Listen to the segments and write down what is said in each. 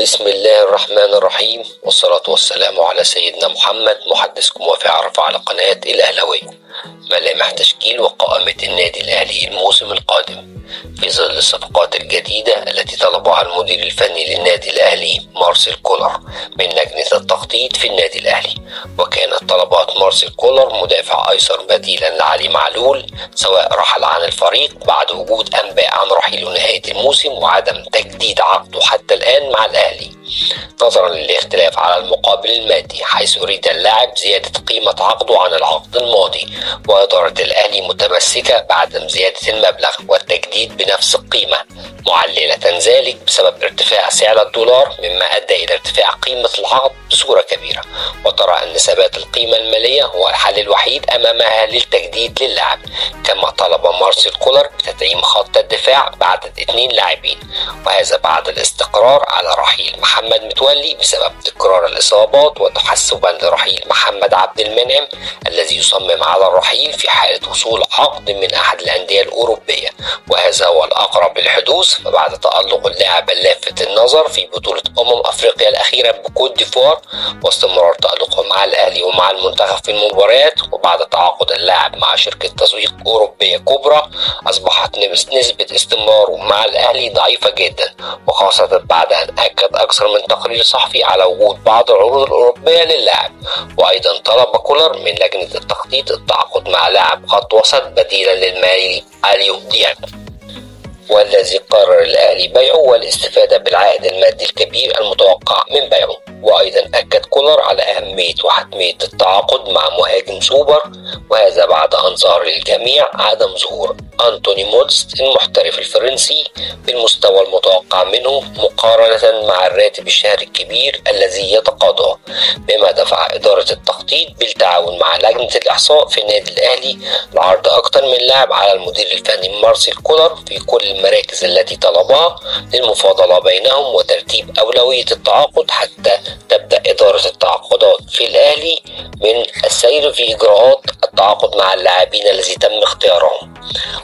بسم الله الرحمن الرحيم، والصلاة والسلام على سيدنا محمد محدثكم وفي عرفة على قناة الأهلاوية. ملامح تشكيل وقائمة النادي الأهلي الموسم القادم في ظل الصفقات الجديدة التي طلبها المدير الفني للنادي الأهلي مارسيل كولر من لجنة التخطيط في النادي الأهلي. وكانت طلبات مارسيل كولر مدافع أيسر بديلا لعلي معلول، سواء رحل عن الفريق بعد وجود أنباء عن رحيله نهاية الموسم وعدم تجديد عقده حتى الآن مع الأهلي، نظرا للاختلاف على المقابل المادي، حيث يريد اللاعب زيادة قيمة عقده عن العقد الماضي، وإدارة الأهلي متمسكة بعدم زيادة المبلغ والتجديد بنفس القيمة، معللة ذلك بسبب ارتفاع سعر الدولار مما أدى إلى ارتفاع قيمة العقد بصورة كبيرة، وترى أن ثبات القيمة المالية هو الحل الوحيد أمامها للتجديد للاعب. كما طلب مارسيل كولر بتدعيم خط الدفاع بعدد 2 لاعبين، وهذا بعد الاستقرار على رحيل محمد متولي بسبب تكرار الإصابات، وتحسبا لرحيل محمد عبد المنعم الذي يصمم على الرحيل في حالة وصول عقد من أحد الأندية الأوروبية، وهذا هو الأقرب للحدوث. فبعد تألق اللاعب اللافت النظر في بطولة أفريقيا الأخيرة بكوت ديفوار، واستمرار تألقه مع الأهلي ومع المنتخب في المباريات، وبعد تعاقد اللاعب مع شركة تسويق أوروبية كبرى، أصبحت نسبة استمراره مع الأهلي ضعيفة جدا، وخاصة بعد أن أكد أكثر من تقرير صحفي على وجود بعض العروض الأوروبية للاعب. وأيضا طلب كولر من لجنة التخطيط التعاقد مع لاعب خط وسط بديلا للمالي أليو ديانج، والذي قرر الأهلي بيعه والاستفادة بالعائد المادي الكبير المتوقع من بيعه. وأيضا أكد كولر على أهمية وحتمية التعاقد مع مهاجم سوبر، وهذا بعد أن ظهر للجميع عدم ظهور أنتوني مودست المحترف الفرنسي بالمستوى المتوقع منه مقارنة مع الراتب الشهري الكبير الذي يتقاضاه، بما دفع إدارة التخطيط بالتعاون مع لجنة الإحصاء في النادي الأهلي لعرض أكثر من لاعب على المدير الفني مارسيل كولر في كل المراكز التي طلبها للمفاضلة بينهم وترتيب أولوية التعاقد، حتى تبدأ إدارة التعاقدات في الأهلي من السير في إجراءات التعاقد مع اللاعبين الذي تم اختيارهم.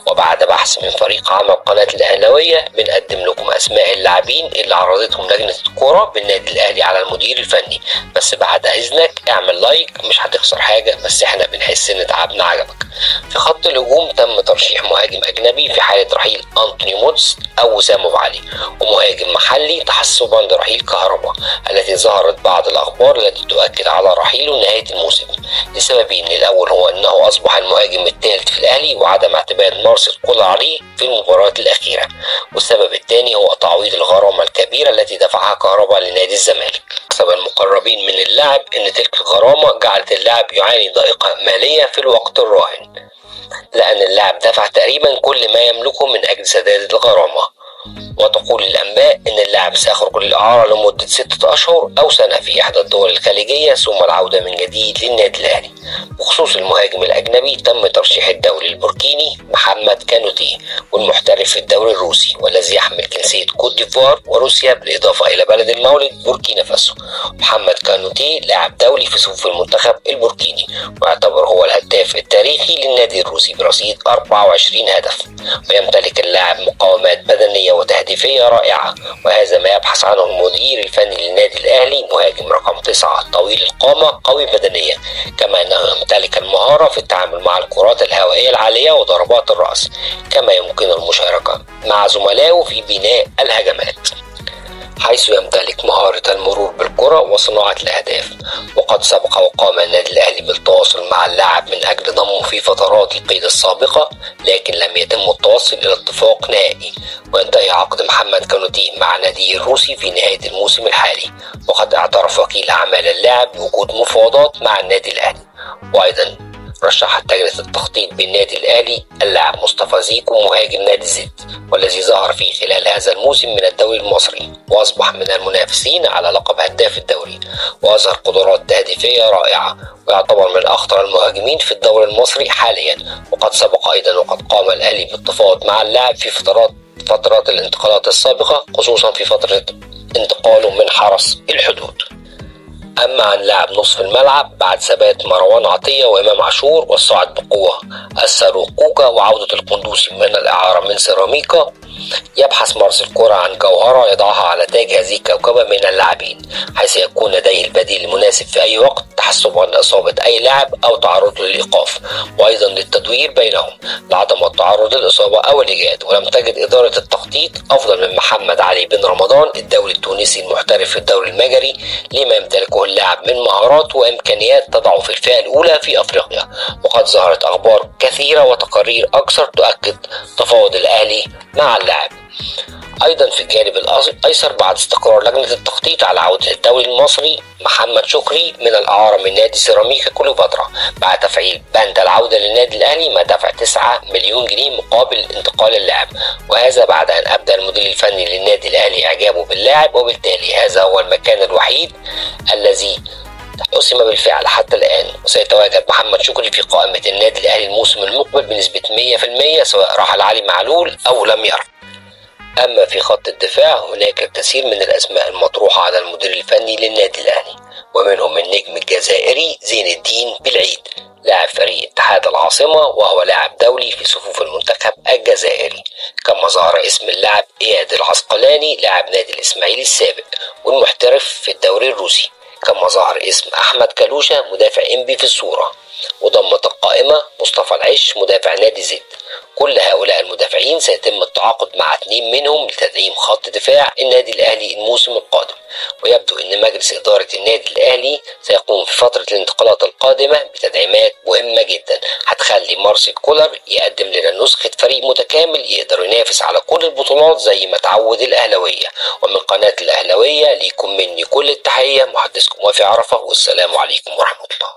وبعد بحث من فريق عمل قناة الأهلاوية بنقدم لكم أسماء اللاعبين اللي عرضتهم لجنة الكرة بالنادي الأهلي على المدير الفني. بس بعد إذنك اعمل لايك، مش هتخسر حاجة، بس احنا بنحس إن تعبنا عجبك. في خط الهجوم تم ترشيح مهاجم أجنبي في حالة رحيل أنتوني مودست أو وسام أبو علي، ومهاجم محلي تحسبا لرحيل كهربا التي ظهرت بعض الأخبار التي تؤكد على رحيله نهاية الموسم، لسببين. الأول هو أنه أصبح المهاجم الثالث في الأهلي وعدم اعتماد مارسيل كولر عليه في المباريات الأخيرة، والسبب الثاني هو تعويض الغرامة الكبيرة التي دفعها كهربا لنادي الزمالك. حسب المقربين من اللاعب أن تلك الغرامة جعلت اللاعب يعاني ضائقة مالية في الوقت الراهن، لأن اللاعب دفع تقريبا كل ما يملكه من أجل سداد الغرامة. وتقول الأنباء أن اللاعب سيخرج للإعارة لمدة 6 أشهر أو سنة في إحدى الدول الخليجية، ثم العودة من جديد للنادي الأهلي. بخصوص المهاجم الأجنبي تم ترشيح الدوري البوركيني محمد كانوتي، والمحترف في الدوري الروسي والذي يحمل جنسية كوت ديفوار وروسيا بالإضافة إلى بلد المولد بوركينا فاسو. محمد كانوتي لاعب دولي في صفوف المنتخب البوركيني، ويعتبر هو الهداف التاريخي للنادي الروسي برصيد 24 هدف، ويمتلك اللاعب مقاومات بدنية وتهديفية رائعة، وهذا ما يبحث عنه المدير الفني للنادي الأهلي. مهاجم رقم 9 طويل القامة قوي بدنيا، كما أنه يمتلك المهارة في التعامل مع الكرات الهوائية العالية وضربات الرأس، كما يمكن المشاركة مع زملائه في بناء الهجمات، حيث يمتلك مهارة المرور بالكرة وصناعة الأهداف. وقد سبق وقام النادي الأهلي بالتواصل مع اللاعب من أجل ضمه في فترات القيد السابقة، لكن لم يتم التوصل إلى اتفاق نهائي، وانتهى عقد محمد كانوتي مع ناديه الروسي في نهاية الموسم الحالي. وقد اعترف وكيل أعمال اللاعب بوجود مفاوضات مع النادي الأهلي. وأيضا رشحت لجنة التخطيط بالنادي الأهلي اللاعب مصطفى زيكو مهاجم نادي زد، والذي ظهر في خلال هذا الموسم من الدوري المصري، وأصبح من المنافسين على لقب هداف الدوري، وأظهر قدرات تهديفية رائعة، ويعتبر من أخطر المهاجمين في الدوري المصري حاليا. وقد سبق أيضا وقد قام الأهلي بالتفاوض مع اللاعب في فترات الانتقالات السابقة، خصوصا في فترة انتقاله من حرس الحدود. أما عن لاعب نصف الملعب بعد ثبات مروان عطية وإمام عاشور والصعد بقوة الصاروخ كوكا وعودة القندوسي من الإعارة من سيراميكا، يبحث مارسيل كولر عن جوهرة يضعها على تاج هذه الكوكبة من اللاعبين، حيث يكون لديه البديل المناسب في أي وقت تحسب عن إصابة أي لاعب أو تعرض للإيقاف، وأيضا للتدوير بينهم لعدم التعرض للإصابة أو الإجهاد. ولم تجد إدارة التخطيط أفضل من محمد علي بن رمضان الدولي التونسي المحترف في الدوري المجري، لما يمتلكه اللاعب من مهارات وإمكانيات تضعه في الفئة الأولى في أفريقيا. وقد ظهرت أخبار كثيرة وتقارير أكثر تؤكد تفاوض الأهلي مع اللاعب. أيضا في الجانب الأيسر، بعد استقرار لجنة التخطيط على عودة الدوري المصري محمد شكري من الإعارة من نادي سيراميكا كليوباترا بعد تفعيل بند العودة للنادي الأهلي ما دفع 9 مليون جنيه مقابل انتقال اللاعب، وهذا بعد أن أبدى المدير الفني للنادي الأهلي إعجابه باللاعب، وبالتالي هذا هو المكان الوحيد الذي حسم بالفعل حتى الآن. وسيتواجد محمد شكري في قائمة النادي الأهلي الموسم المقبل بنسبة 100% سواء رحل علي معلول أو لم يرحل. أما في خط الدفاع هناك الكثير من الأسماء المطروحة على المدير الفني للنادي الأهلي، ومنهم النجم الجزائري زين الدين بالعيد لاعب فريق اتحاد العاصمة وهو لاعب دولي في صفوف المنتخب الجزائري، كما ظهر اسم اللاعب إياد العسقلاني لاعب نادي الإسماعيلي السابق والمحترف في الدوري الروسي، كما ظهر اسم أحمد كالوشة مدافع إنبي في الصورة، وضمت القائمة مصطفى العش مدافع نادي زد. كل هؤلاء المدافعين سيتم التعاقد مع 2 منهم لتدعيم خط دفاع النادي الأهلي الموسم القادم. ويبدو أن مجلس إدارة النادي الأهلي سيقوم في فترة الانتقالات القادمة بتدعيمات مهمة جدا هتخلي مارسيل كولر يقدم لنا نسخة فريق متكامل يقدر ينافس على كل البطولات زي ما تعود الأهلاوية. ومن قناة الأهلاوية ليكم مني كل التحية، محدثكم وافي عرفة، والسلام عليكم ورحمة الله.